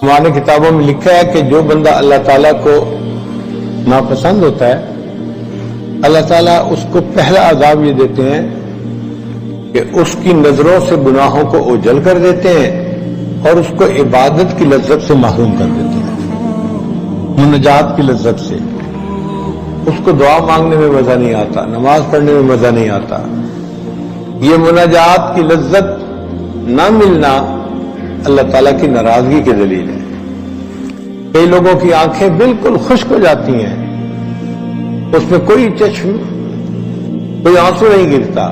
ہماری کتابوں میں لکھا ہے کہ جو بندہ اللہ تعالیٰ کو ناپسند ہوتا ہے، اللہ تعالیٰ اس کو پہلا عذاب یہ دیتے ہیں کہ اس کی نظروں سے گناہوں کو اوجھل کر دیتے ہیں اور اس کو عبادت کی لذت سے محروم کر دیتے ہیں، مناجات کی لذت سے۔ اس کو دعا مانگنے میں مزہ نہیں آتا، نماز پڑھنے میں مزہ نہیں آتا۔ یہ مناجات کی لذت نہ ملنا اللہ تعالیٰ کی ناراضگی کی دلیل ہے۔ کئی لوگوں کی آنکھیں بالکل خشک ہو جاتی ہیں، اس میں کوئی چشم، کوئی آنسو نہیں گرتا،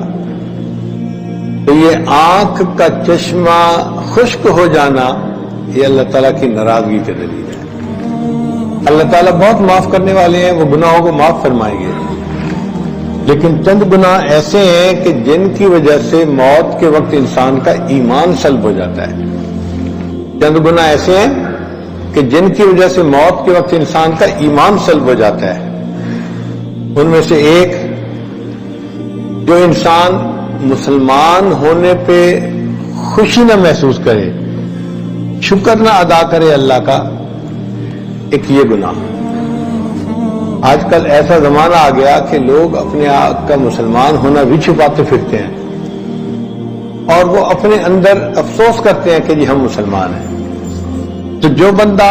تو یہ آنکھ کا چشمہ خشک ہو جانا یہ اللہ تعالیٰ کی ناراضگی کی دلیل ہے۔ اللہ تعالیٰ بہت معاف کرنے والے ہیں، وہ گناہوں کو معاف فرمائیں گے، لیکن چند گناہ ایسے ہیں کہ جن کی وجہ سے موت کے وقت انسان کا ایمان سلب ہو جاتا ہے۔ چند گناہ ایسے ہیں کہ جن کی وجہ سے موت کے وقت انسان کا ایمان سلب ہو جاتا ہے۔ ان میں سے ایک، جو انسان مسلمان ہونے پہ خوشی نہ محسوس کرے، شکر نہ ادا کرے اللہ کا، ایک یہ گناہ۔ آج کل ایسا زمانہ آ گیا کہ لوگ اپنے آپ کا مسلمان ہونا بھی چھپاتے پھرتے ہیں، اور وہ اپنے اندر افسوس کرتے ہیں کہ جی ہم مسلمان ہیں۔ تو جو بندہ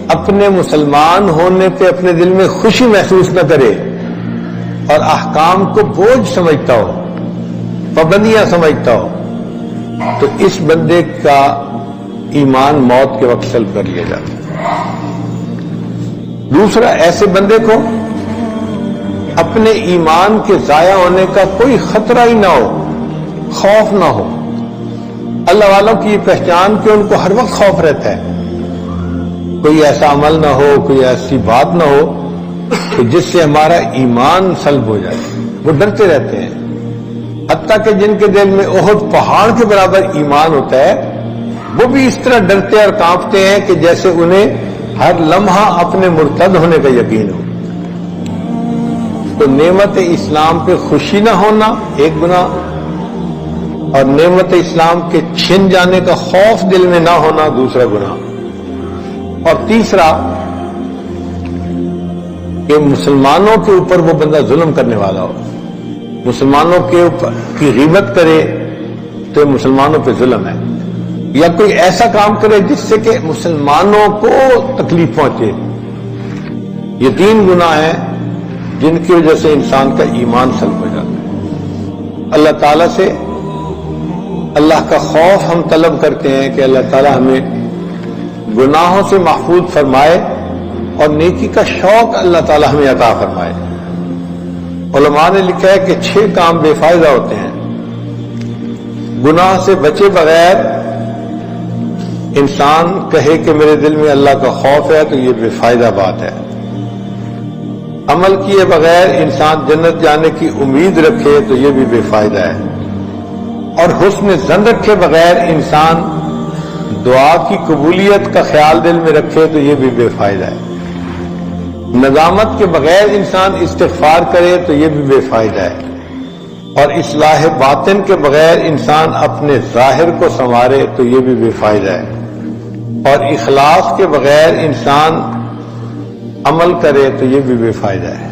اپنے مسلمان ہونے پہ اپنے دل میں خوشی محسوس نہ کرے اور احکام کو بوجھ سمجھتا ہو، پابندیاں سمجھتا ہو، تو اس بندے کا ایمان موت کے وقت سلب کر لیا جاتا ہے۔ دوسرا، ایسے بندے کو اپنے ایمان کے ضائع ہونے کا کوئی خطرہ ہی نہ ہو، خوف نہ ہو۔ اللہ والوں کی یہ پہچان کہ ان کو ہر وقت خوف رہتا ہے، کوئی ایسا عمل نہ ہو، کوئی ایسی بات نہ ہو کہ جس سے ہمارا ایمان سلب ہو جائے۔ وہ ڈرتے رہتے ہیں، حتیٰ کہ جن کے دل میں احد پہاڑ کے برابر ایمان ہوتا ہے، وہ بھی اس طرح ڈرتے اور کانپتے ہیں کہ جیسے انہیں ہر لمحہ اپنے مرتد ہونے کا یقین ہو۔ تو نعمت اسلام پہ خوشی نہ ہونا ایک گناہ، اور نعمت اسلام کے چھن جانے کا خوف دل میں نہ ہونا دوسرا گناہ۔ اور تیسرا کہ مسلمانوں کے اوپر وہ بندہ ظلم کرنے والا ہو، مسلمانوں کے اوپر کی غیبت کرے تو مسلمانوں پہ ظلم ہے، یا کوئی ایسا کام کرے جس سے کہ مسلمانوں کو تکلیف پہنچے۔ یہ تین گناہ ہیں جن کی وجہ سے انسان کا ایمان سلب ہو جاتا ہے۔ اللہ تعالیٰ سے اللہ کا خوف ہم طلب کرتے ہیں کہ اللہ تعالیٰ ہمیں گناہوں سے محفوظ فرمائے اور نیکی کا شوق اللہ تعالیٰ ہمیں عطا فرمائے۔ علماء نے لکھا ہے کہ 6 کام بے فائدہ ہوتے ہیں۔ گناہ سے بچے بغیر انسان کہے کہ میرے دل میں اللہ کا خوف ہے تو یہ بے فائدہ بات ہے۔ عمل کیے بغیر انسان جنت جانے کی امید رکھے تو یہ بھی بے فائدہ ہے، اور حسن ظن رکھے بغیر انسان دعا کی قبولیت کا خیال دل میں رکھے تو یہ بھی بے فائدہ ہے۔ ندامت کے بغیر انسان استغفار کرے تو یہ بھی بے فائدہ ہے، اور اصلاح باطن کے بغیر انسان اپنے ظاہر کو سنوارے تو یہ بھی بے فائدہ ہے، اور اخلاص کے بغیر انسان عمل کرے تو یہ بھی بے فائدہ ہے۔